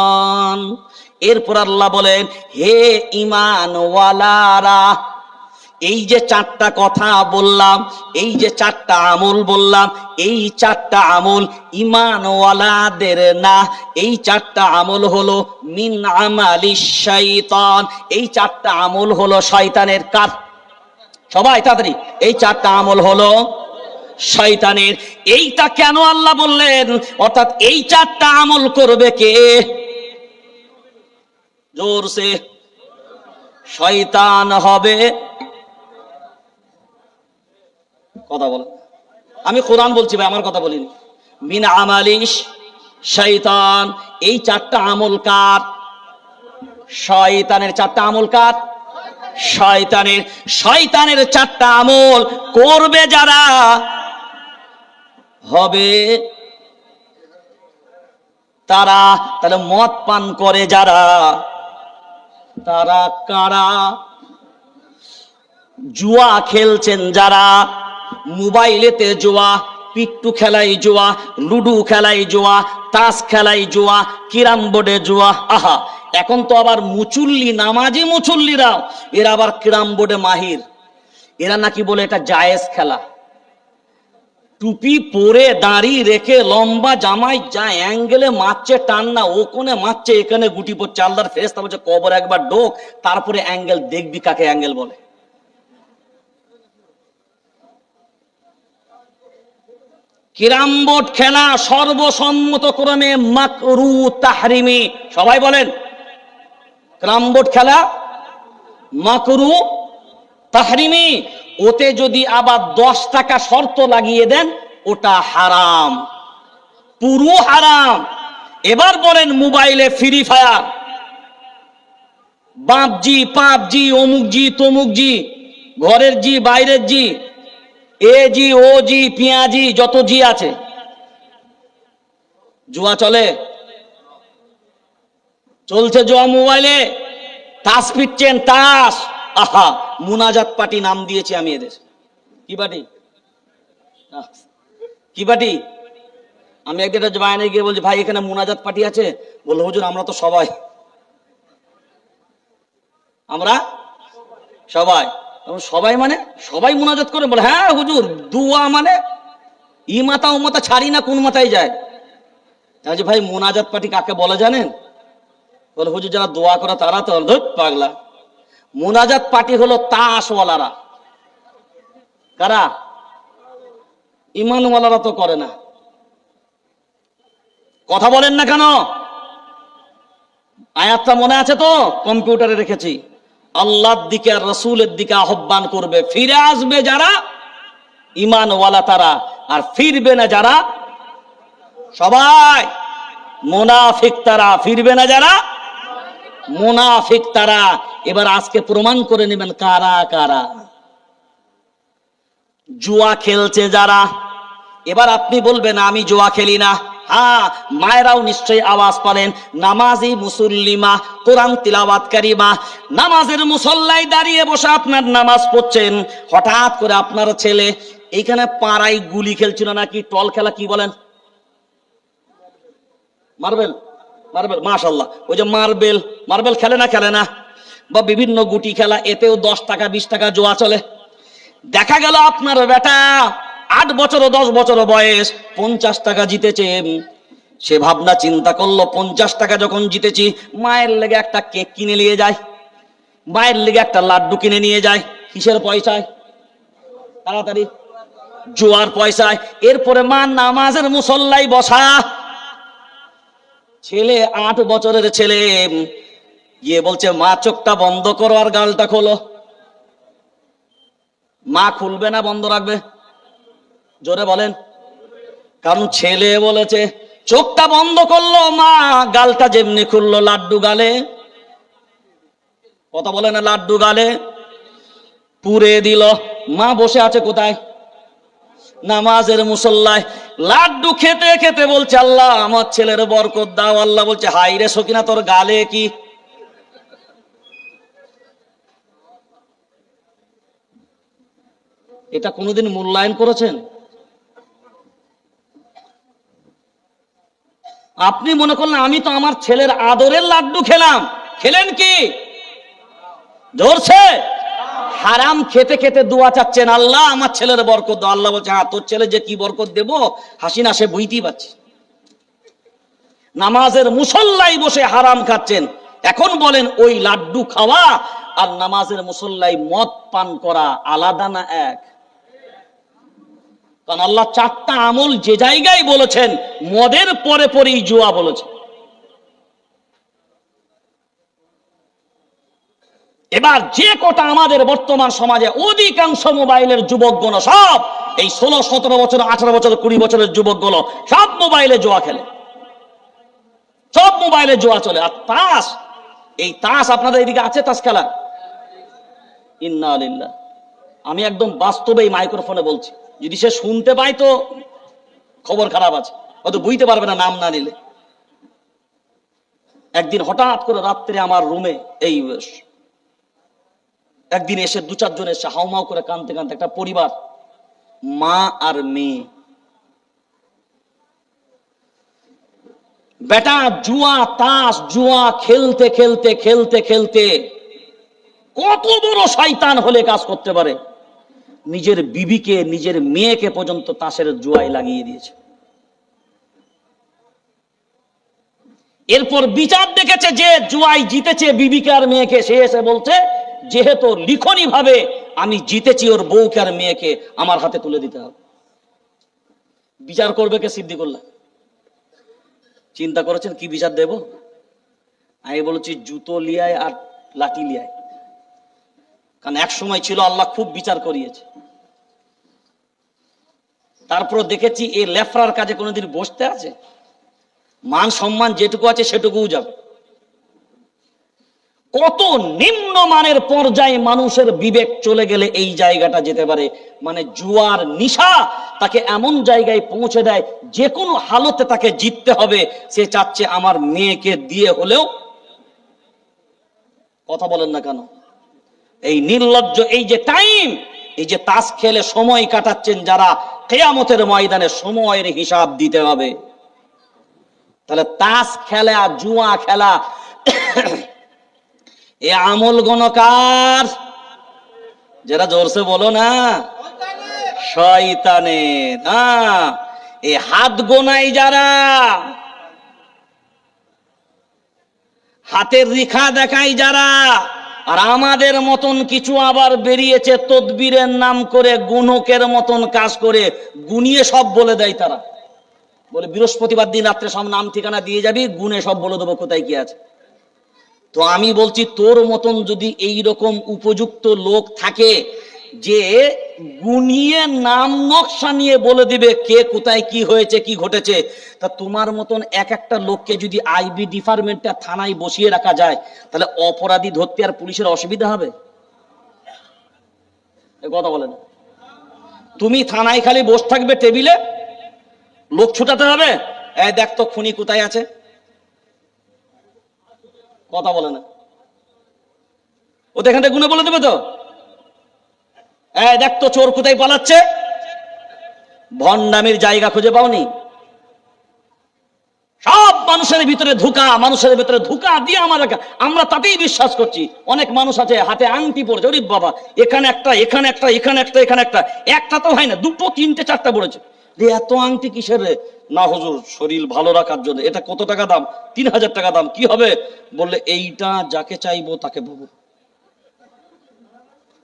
এরপর আল্লাহ বলেন হে ঈমানওয়ালারা, এই যে চারটা কথা বললাম, এই যে চারটা আমল বললাম, এই চারটা আমল ঈমানওয়ালাদের না, এই চারটা আমল হলো মিন আমালিশ শাইতান, এই চারটা আমল হলো শয়তানের। কাজ সবাই তাড়াতাড়ি, এই চারটা আমল হলো শয়তানের। এইটা কেন আল্লাহ বললেন? অর্থাৎ এই চারটা আমল করবে কে? জোরসে, শয়তান হবে। কথা বল, আমি কোরআন বলছি ভাই, আমার কথা বলিনি। মিন আমালিশ শয়তান, এই চারটা আমল কার? শয়তানের। চারটা আমল কার? শয়তানের। শয়তানের চারটা আমল করবে যারা, হবে তারা। তাহলে মদ পান করে যারা, তারা কারা? জুয়া খেলছেন যারা, মোবাইলেতে জুয়া, পিট্টু খেলাই জুয়া, লুডু খেলাই জুয়া, তাস খেলাই জুয়া, ক্যারাম বোর্ডে জুয়া। আহা, এখন তো আবার মুচুল্লি, নামাজি মুচুল্লিরা এরা আবার ক্যারাম বোর্ডে মাহির। এরা নাকি বলে এটা জায়েজ খেলা। টুপি পরে দাড়ি রেখে লম্বা জামাই, যা অ্যাঙ্গেলে মারছে টান না, ও কোনে মারছে, এখানে গুটি পড়ছে। আল্লাহর ফেরেশতা বলছে কবর একবার ঢোক, তারপরে অ্যাঙ্গেল দেখবি কাকে অ্যাঙ্গেল বলে। ক্যারাম বোর্ড খেলা সর্বসম্মতক্রমে মাকরু তাহরিমি। সবাই বলেন ক্যারাম বোর্ড খেলা মাকরু তাহরিমি। ওতে যদি আবার 10 টাকা শর্ত লাগিয়ে দেন, ওটা হারাম, পুরো হারাম। এবার বলেন মোবাইলে ফ্রি ফায়ার, বাপজি পাপজি, অমুক জি তমুক জি, ঘরের জি বাইরের জি, এ জি ও জি পিয়াজি, যত জি আছে, জুয়া চলে, চলছে জুয়া মোবাইলে। তাস পিটছেন, তাস। আহা, মুনাজাত পার্টি নাম দিয়েছি আমি এদের। কি পার্টি? কি পার্টি? আমি একদিন বায়ানে গিয়ে বলছি ভাই এখানে মুনাজাত পার্টি আছে। বললো হুজুর আমরা তো সবাই, আমরা সবাই। সবাই মানে সবাই মুনাজাত করে? বলে হ্যাঁ হুজুর, দুয়া মানে ই মাথা ও মাথা ছাড়ি না, কোন মাথায় যায়। তাহলে ভাই মুনাজাত পার্টি কাকে বলে জানেন? বলে হুজুর যারা দোয়া করে তারা তো। ধুর পাগলা, মুনাজাত পার্টি হলো তাসওয়ালারা। কারা? ঈমানওয়ালারা তো করে না। কথা বলেন না কেন? আয়াতটা মনে আছে তো? কম্পিউটারে রেখেছি। আল্লাহর দিকে আর রাসূলের দিকে আহ্বান করবে, ফিরে আসবে যারা ঈমানওয়ালা তারা, আর ফিরবে না যারা, সবাই মুনাফিক তারা। ফিরবে না যারা মুনাফিক তারা। এবার আজকে প্রমাণ করে নেবেন কারা কারা। জুয়া খেলছে যারা, এবার আপনি বলবেন আমি জুয়া খেলি না। হ্যাঁ, মায়েরাও নিশ্চয়ই আওয়াজ পালেন। নামাজি মুসল্লিমা, কোরআন তিলাওয়াতকারী মা, নামাজের মুসল্লায় দাঁড়িয়ে বসে আপনার নামাজ পড়ছেন, হঠাৎ করে আপনার ছেলে এইখানে পাড়ায় গুলি খেলছিল নাকি টল খেলা কি বলেন, মার্বেল, মার্বেল, মাশাআল্লাহ, ওই যে মার্বেল, মার্বেল খেলে না, খেলে না, বা বিভিন্ন গুটি খেলা, এতেও 10 টাকা 20 টাকা জোয়া চলে। দেখা গেল আপনার বেটা 8 বছর 10 বছর বয়স 50 টাকা জিতেছে। সে ভাবনা চিন্তা করলো 50 টাকা যখন জিতেছি, মায়ের লেগে একটা কেক কিনে নিয়ে যায়, মায়ের লেগে একটা লাড্ডু কিনে নিয়ে যায়। কিসের পয়সায়? তাড়াতাড়ি জোয়ার পয়সায়। এরপরে মা নামাজের মুসল্লায় বসা, ছেলে 8 বছরের ছেলে গিয়ে বলছে মা চোখটা বন্ধ করো আর গালটা খোলো। মা খুলবে না বন্ধ রাখবে? জোরে বলেন। কারণ ছেলে বলেছে, চোখটা বন্ধ করলো, মা গালটা যেমনি খুললো লাড্ডু গালে, কথা বলে না, লাড্ডু গালে পুরে দিল। মা বসে আছে কোথায়? নামাজের মুসল্লায়। লাড্ডু খেতে খেতে বলছে আল্লাহ আমার ছেলের বরকত দাও। আল্লাহ বলছে হাই রে সকিনা, তোর গালে কি? এটা কোনোদিন মূল্যায়ন করেছেন? আপনি মনে করলেন আমি তো আমার ছেলের আদরের লাড্ডু খেলাম, খেলেন কি? ধরছে হারাম খেতে খেতে দোয়া চাচ্ছেন আল্লাহ আমার ছেলের বরকত দাও। আল্লাহ বলছে হ্যাঁ তোর ছেলে যে কি বরকত দেবো হাসিনা সে বুঝতেই পারছি। নামাজের মুসল্লায় বসে হারাম খাচ্ছেন। এখন বলেন ওই লাড্ডু খাওয়া আর নামাজের মুসল্লায় মদ পান করা আলাদা না এক? কারণ আল্লাহ 4টা আমল যে জায়গায় বলেছেন, মদের পরে পরেই জুয়া বলেছে। এবার যে কোটা আমাদের বর্তমান সমাজে অধিকাংশ মোবাইলের যুবকগণ সব এই 16, 17 বছর, 18 বছর, 20 বছরের যুবকগুলো সব মোবাইলে জুয়া খেলে, সব মোবাইলে জুয়া চলে। আর তাস, এই তাস আপনাদের এদিকে আছে তাস খেলা? ইন্না লিল্লাহ। আমি একদম বাস্তবে এই মাইক্রোফোনে বলছি, যদি সে শুনতে পায় তো খবর খারাপ আছে, হয়তো বুঝতে পারবে না নাম না নিলে। একদিন হঠাৎ করে রাত্রে আমার রুমে এই একদিন এসে 2-4 জন এসে হাউমাউ করে কাঁদতে কাঁদতে, একটা পরিবার, মা আর মেয়ে, বেটা জুয়া তাস জুয়া খেলতে খেলতে খেলতে খেলতে কত বড় শয়তান হলে কাজ করতে পারে, নিজের বিবিকে নিজের মেয়েকে পর্যন্ত তাসের জুয়ায় লাগিয়ে দিয়েছে। এরপর বিচার দেখেছে যে জুয়ায় জিতেছে বিবিকে আর মেয়েকে, সে এসে বলছে যেহেতু লিখনি ভাবে আমি জিতেছি, ওর বউকে আর মেয়েকে আমার হাতে তুলে দিতে হবে। বিচার করবে কে? সিদ্দিকুল্লাহ। চিন্তা করেছেন কি বিচার দেব? আমি বলেছি জুতো লিয়ায় আর লাঠি লিয়ায়। কারণ এক সময় ছিল আল্লাহ খুব বিচার করিয়েছে। তারপর দেখেছি এই লেফরার কাজে কোনোদিন বসতে আছে? মান সম্মান যেটুকু আছে সেটুকুও যাবে। কত নিম্ন মানের পর্যায়ে মানুষের বিবেক চলে গেলে এই জায়গাটা যেতে পারে। মানে জুয়ার নিশা তাকে এমন জায়গায় পৌঁছে দেয় যে কোনো হালতে তাকে জিততে হবে। সে চাচ্ছে আমার মেয়েকে দিয়ে হলেও। কথা বলেন না কেন? এই নির্লজ্জ, এই যে টাইম, এই যে তাস খেলে সময় কাটাচ্ছেন যারা, কিয়ামতের ময়দানে সময়ের হিসাব দিতে হবে। তাহলে তাস খেলা জুয়া খেলা এ আমল গণকার, যারা জোরসে বলো না, শয়তানের। এই হাত গোনাই যারা, হাতের রেখা দেখাই যারা, আর আমাদের মতন কিছু আবার বেরিয়েছে তদবিরের নাম করে গুণকের মতন কাজ করে গুনিয়ে সব বলে দেয়। তারা বলে বৃহস্পতিবার দিন রাত্রে সব নাম ঠিকানা দিয়ে যাবি, গুনে সব বলে দেবো কোথায় কি আছে। তো আমি বলছি তোর মতন যদি এই রকম উপযুক্ত লোক থাকে যে গুনিয়ে নাম নকশা নিয়ে বলে দিবে কে কোথায় কি হয়েছে কি ঘটেছে, তা তোমার মতন এক একটা লোককে যদি আইবি ডিপার্টমেন্টে থানায় বসিয়ে রাখা যায়, তাহলে অপরাধী ধরতে আর পুলিশের অসুবিধা হবে? কথা বলেন। তুমি থানায় খালি বসে থাকবে টেবিলে, লোক ছুটাতে হবে, এই দেখ তো খুনি কোথায় আছে, কথা বলে না, ও তো এখান থেকে গুনে বলে দেবে তো। এই দেখ তো চোর কোথায় পালাচ্ছে। ভণ্ডামির জায়গা খুঁজে পাওনি? সব মানুষের ভিতরে ধোঁকা, মানুষের ভিতরে ধোঁকা দিয়ে আমরা তাতেই বিশ্বাস করছি। অনেক মানুষ আছে হাতে আংটি পড়েছে, ওরে বাবা এখানে একটা, এখানে একটা, এখানে একটা, এখানে একটা, একটা তো হয় না, দুটো তিনটে চারটা পড়েছে। এত আংটি কিসের রে? না হুজুর শরীর ভালো রাখার জন্য। এটা কত টাকা দাম? 3000 টাকা দাম। কি হবে? বললে এইটা যাকে চাইবো তাকে পাবো।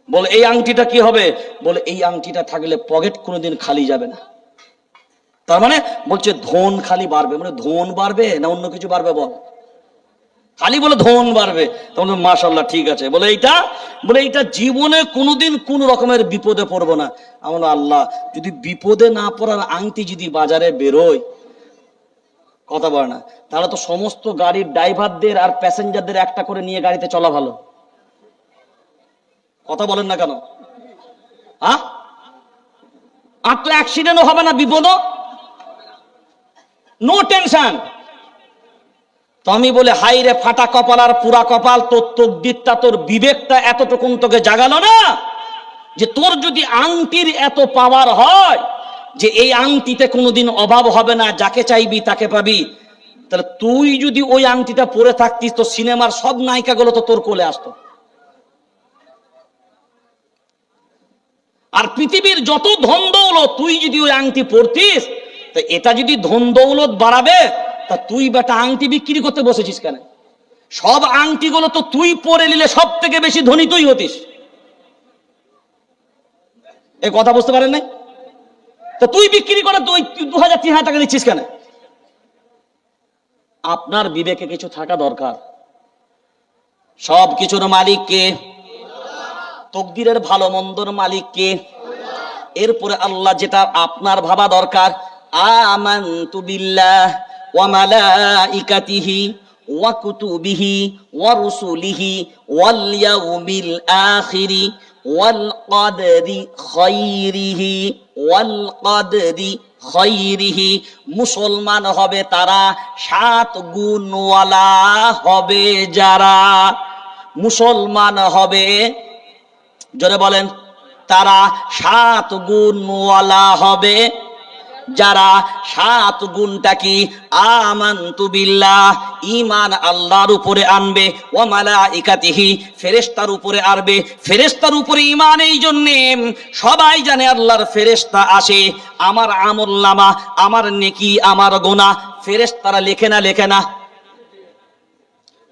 বলে এই আংটিটা কি হবে? বলে এই আংটিটা থাকলে পকেট কোনোদিন খালি যাবে না। তার মানে বলছে ধন খালি বাড়বে, মানে ধন বাড়বে না অন্য কিছু বাড়বে? বল, খালি বলে ধন বাড়বে। তখন মাশাআল্লাহ ঠিক আছে। বলে এইটা জীবনে কোনোদিন কোন রকমের বিপদে পড়বো না। আমরা আল্লাহ যদি বিপদে না পড়ার আংটি যদি বাজারে বেরোয়, কথা বলে না, তাহলে তো সমস্ত গাড়ির ড্রাইভারদের আর প্যাসেঞ্জারদের একটা করে নিয়ে গাড়িতে চলা ভালো। কথা বলেন না কেন? হ্যাঁ, আর তো অ্যাক্সিডেন্টও হবে না, বিপদও, নো টেনশন। তো আমি বলে হাই রে ফাটা কপাল আর পুরা কপাল, তোর তকদিরটা, তোর বিবেকটা এতটুকুন তোকে জাগালো না যে তোর যদি আংটির এত পাওয়ার হয় যে এই আংটিতে কোনোদিন অভাব হবে না, যাকে চাইবি তাকে পাবি, তাহলে তুই যদি ওই আংটিটা পরে থাকতিস তো সিনেমার সব নায়িকাগুলো তো তোর কোলে আসতো। আর পৃথিবীর যত ধন দৌলত তুই যদি ওই আংটি পরতিস, তো এটা যদি ধন দৌলত বাড়াবে, তা তুই বেটা আংটি বিক্রি করতে বসেছিস কেন? সব আংটিগুলো তো তুই পরে নিলে সব থেকে বেশি ধনী তুই হতিস। এই কথা বুঝতে পারেন নাই? তো তুই বিক্রি করে তুই 2000-3000 টাকা নিচ্ছিস কেন? আপনার বিবেকে কিছু থাকা দরকার। সব কিছুর মালিক কে? তকদিরের ভালো মন্দর মালিক কে? এরপরে আল্লাহ, যেটা আপনার ভাবা দরকার, আমানতু বিল্লাহ ওয়া মালাইকাতিহি ওয়া কুতুবিহি ওয়া রুসুলিহি ওয়াল ইয়াউমিল আখিরি ওয়াল কদরি খায়রিহি। মুসলমান হবে তারা, 7 গুণওয়ালা হবে যারা। মুসলমান হবে, জোরে বলেন, তারা 7 গুণওয়ালা হবে যারা। 7 গুণটা কি? আমানতু বিল্লাহ, ঈমান আল্লাহর উপরে আনবে, ওয়া মালাইকাতিহি, ফেরেশতার উপরে আনবে। ফেরেশতার উপরে ঈমান এই জন্য সবাই জানে আল্লাহর ফেরেশতা আসে, আমার আমলনামা, আমার নেকি, আমার গুনাহ ফেরেশতারা লেখে না? লেখে না?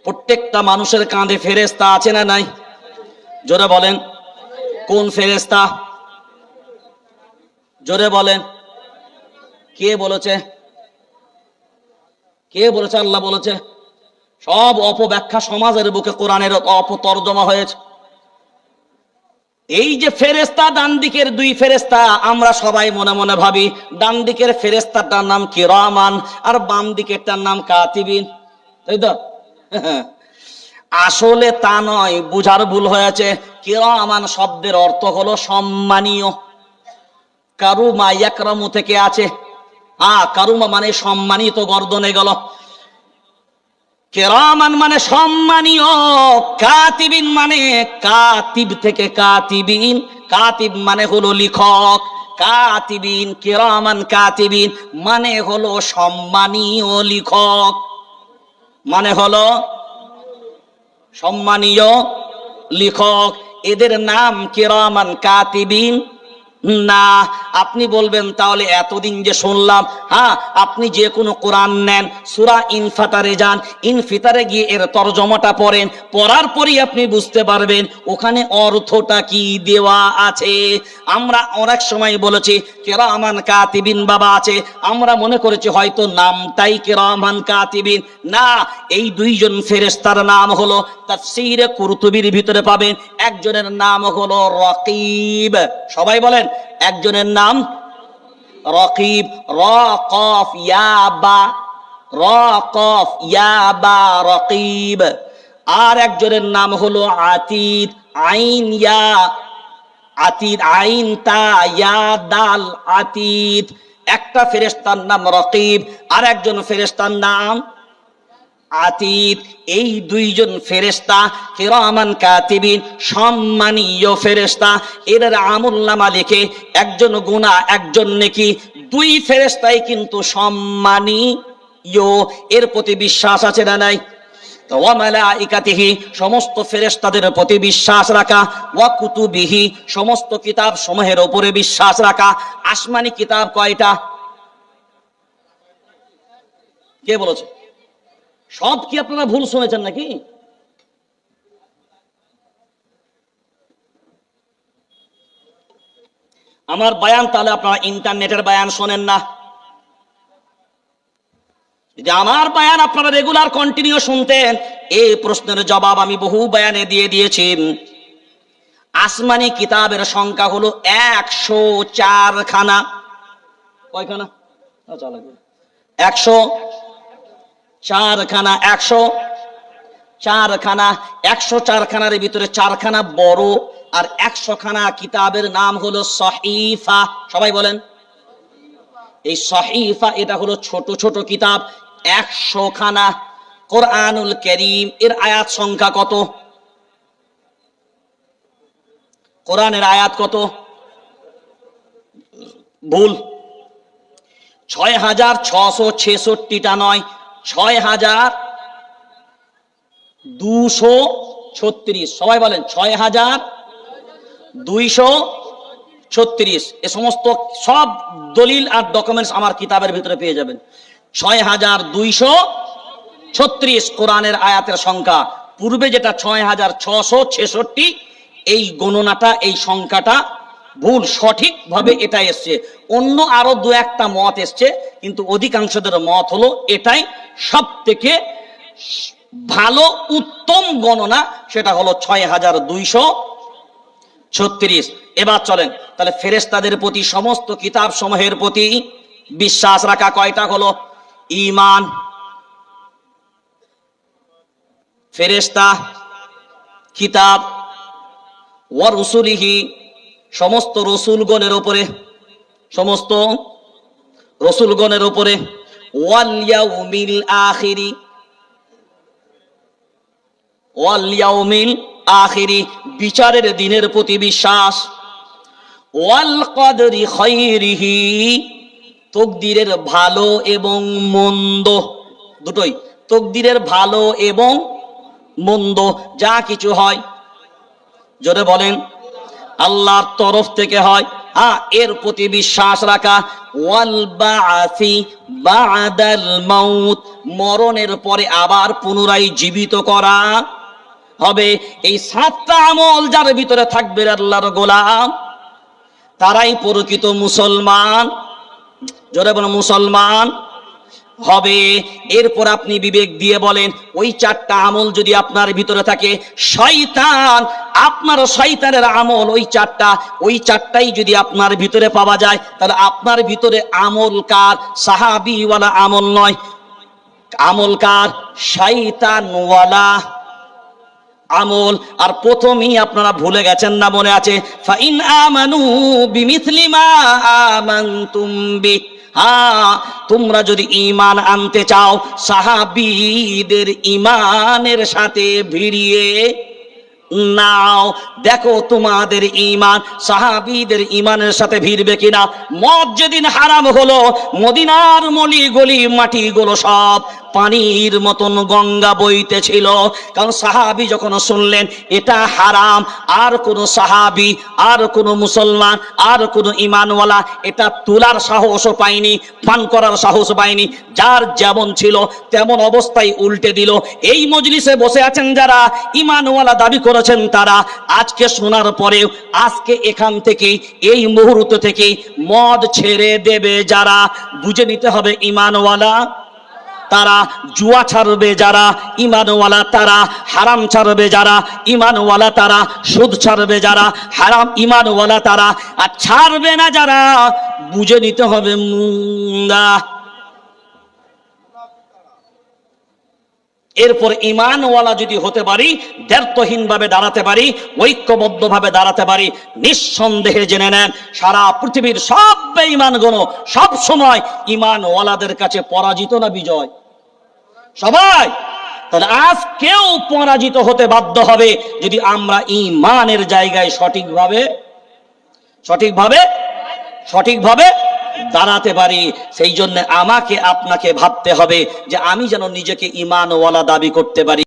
প্রত্যেকটা মানুষের কাঁধে ফেরেশতা আছে না নাই? জোরে বলেন, কোন ফেরেশতা? জোরে বলেন, কে বলেছে? কে বলেছে? আল্লাহ বলেছে। সব অপব্যাখ্যা সমাজের বুকে কোরআনের অপতর্জমা হয়েছে। এই যে ফেরেশতা, ডান দিকের 2 ফেরেশতা, আমরা সবাই মনে মনে ভাবি ডান দিকের ফেরেশতাটার নাম কিরামান আর বাম দিকেরটার নাম কাতিবিন, তাই তো? আসলে তা নয়, বুঝার ভুল হয়েছে। কিরামান শব্দের অর্থ হলো সম্মানীয়। কারুমা ইয়াকরামু থেকে আছে, কারুমা মানে সম্মানিত, গর্দনে গেল। কিরামান মানে সম্মানীয়, কাতিবিন মানে কাতিব থেকে কাতিবিন, কাতিব মানে হলো লেখক, কাতিবিন, কিরামান কাতিবিন মানে হলো সম্মানীয় লেখক, মানে হলো সম্মানীয় লেখক। এদের নাম কিরামান কাতিবিন না। আপনি বলবেন তাহলে এতদিন যে শুনলাম, আপনি যে কোনো কোরআন নেন, সূরা ইনফিতারে যান, ইনফিতারে গিয়ে এর তরজমাটা পড়েন, পড়ার পরই আপনি বুঝতে পারবেন ওখানে অর্থটা কি দেওয়া আছে। আমরা অনেক সময় বলেছি কিরামান কাতিবিন বাবা আছে, আমরা মনে করেছি হয়তো নামটাই কিরামান কাতিবিন। না, এই 2 জন ফেরেশতার নাম হলো, তাফসীরে কুরতুবীর ভিতরে পাবেন, একজনের নাম হলো রকিব। সবাই বলেন, একজনের নাম রকিব, র কফ ইয়া বা, র কফ ইয়া বা, রকিব। আর একজনের নাম হলো আতীদ, আইন ইয়া, আতীদ, আইন তা ইয়া দাল, আতীদ। একটা ফেরেশতার নাম রকিব, আর একজন ফেরেশতার নাম আতীত। এই দুইজন ফেরেশতা কিরামান কাতিবিন, সম্মানীয় ফেরেশতা। এদের আমলনামা লিখে, একজন গুনাহ একজন নেকি, দুই ফেরেশতাই কিন্তু সম্মানীয়। এর প্রতি বিশ্বাস আছে না নাই? ওয়া মালাইকাতিহি, সমস্ত ফেরেশতাদের প্রতি বিশ্বাস রাখা। ওয়া কুতুবিহি, সমস্ত কিতাব সমূহের উপরে বিশ্বাস রাখা। আসমানি কিতাব কয়টা? কে বলেছে? সব কি আপনারা ভুল শুনেছেন নাকি? আমার বয়ান তাহলে আপনারা ইন্টারনেটের বয়ান শোনেন না? যদি আমার বয়ান আপনারা রেগুলার কন্টিনিউ শুনতেন, এই প্রশ্নের জবাব আমি বহু বয়ানে দিয়ে দিয়েছি। আসমানি কিতাবের সংখ্যা হলো 104 খানা। কয়খানা? 104 খানা। 104 খানা। 104 খানার ভিতরে 4 খানা বড়, আর 100 খানা কিতাবের নাম হলো সহিফা। সবাই বলেন এই সহিফা, এটা হলো ছোট ছোট কিতাব। 100 খানা। কোরআনুল কারীম এর আয়াত সংখ্যা কত? কোরআনের আয়াত কত? ভুল। 6666টা নয়, 6236। সবাই বলেন 6236। এ সমস্ত সব দলিল আর ডকুমেন্টস আমার কিতাবের ভিতরে পেয়ে যাবেন। 6236 কোরআনের আয়াতের সংখ্যা। পূর্বে যেটা 6666, এই গণনাটা, এই সংখ্যাটা ভুল। সঠিকভাবে এটা এসছে। অন্য আরো দু একটা মত এসছে, কিন্তু অধিকাংশদের মত হলো এটাই সব থেকে ভালো উত্তম গণনা, সেটা হলো 6236। এবার চলেন, তাহলে ফেরেশতাদের প্রতি, সমস্ত কিতাব সমূহের প্রতি বিশ্বাস রাখা কয়টা হলো? ঈমান, ফেরেশতা, কিতাব, ওয়া রুসুলিহি, সমস্ত রসুলগণের উপরে, সমস্ত রসুলগণের উপরে, ওয়াল ইয়াউমিল আখিরি, ওয়াল ইয়াউমিল আখিরি, বিচারের দিনের প্রতি বিশ্বাস, ওয়াল কদরি খায়রিহি, তকদিরের ভালো এবং মন্দ, দুটোই, তকদিরের ভালো এবং মন্দ যা কিছু হয়, জোরে বলেন আল্লাহর তরফ থেকে হয়, এর প্রতি বিশ্বাস রাখা। ওয়াল বাআসি বাদাল মাউত, মরণের পরে আবার পুনরায় জীবিত করা হবে। এই 7টা আমল যার ভিতরে থাকবে আল্লাহর গোলাম, তারাই প্রকৃত মুসলমান। জোরে বলেন মুসলমান হবে। এরপর আপনি বিবেক দিয়ে বলেন, ওই 4টা আমল যদি আপনার ভিতরে থাকে, শয়তান, আপনার শয়তানের আমল ওই 4টা, ওই 4টাই যদি আপনার ভিতরে পাওয়া যায়, তাহলে আপনার ভিতরে আমল কার? সাহাবীওয়ালা আমল নয়, আমল কার? শয়তানওয়ালা আমল। আর প্রথমেই আপনারা ভুলে গেছেন না, মনে আছে? ফাইন আমানু বিমিথলি মা আমানতুম বি, তোমরা যদি ঈমান আনতে চাও, সাহাবীদের ঈমানের সাথে ভিড়িয়ে নাও। দেখো তোমাদের ঈমান সাহাবীদের ঈমানের সাথে ভিড়বে কিনা। মদ যেদিন হারাম হলো, মদিনার মলি গলি মাটিগুলো সব পানির মতন গঙ্গা বইতেছিল। কারণ সাহাবী যখন শুনলেন এটা হারাম, আর কোন সাহাবী, আর কোন মুসলমান, আর কোন ঈমানওয়ালা এটা তোলার সাহসও পায়নি, পান করার সাহস পায়নি। যার যেমন ছিল তেমন অবস্থায় উল্টে দিল। এই মজলিসে বসে আছেন যারা ঈমানওয়ালা দাবি করেছেন, তারা আজকে শোনার পরেও, আজকে এখান থেকে, এই মুহূর্ত থেকে মদ ছেড়ে দেবে যারা, বুঝে নিতে হবে ঈমানওয়ালা তারা। জুয়া ছাড়বে যারা, ঈমানওয়ালা তারা। হারাম ছাড়বে যারা, ঈমানওয়ালা তারা। সুদ ছাড়বে যারা, হারাম, ঈমানওয়ালা তারা। আর ছাড়বে না যারা, বুঝে নিতে হবে মুন্দা। এরপর ঈমানওয়ালা যদি হতে পারি, দ্ব্যর্থহীন ভাবে দাঁড়াতে পারি, ঐক্যবদ্ধ ভাবে দাঁড়াতে পারি, নিঃসন্দেহে জেনে নেন সারা পৃথিবীর সব বেঈমানগণ সব সময় ঈমানওয়ালাদের কাছে পরাজিত না বিজয়? সবাই। তাহলে আজ কেউ পরাজিত হতে বাধ্য হবে যদি আমরা ঈমানের জায়গায় সঠিকভাবে দাঁড়াতে পারি। সেই জন্য আমাকে আপনাকে ভাবতে হবে যে আমি যেন নিজেকে ঈমানওয়ালা দাবি করতে পারি।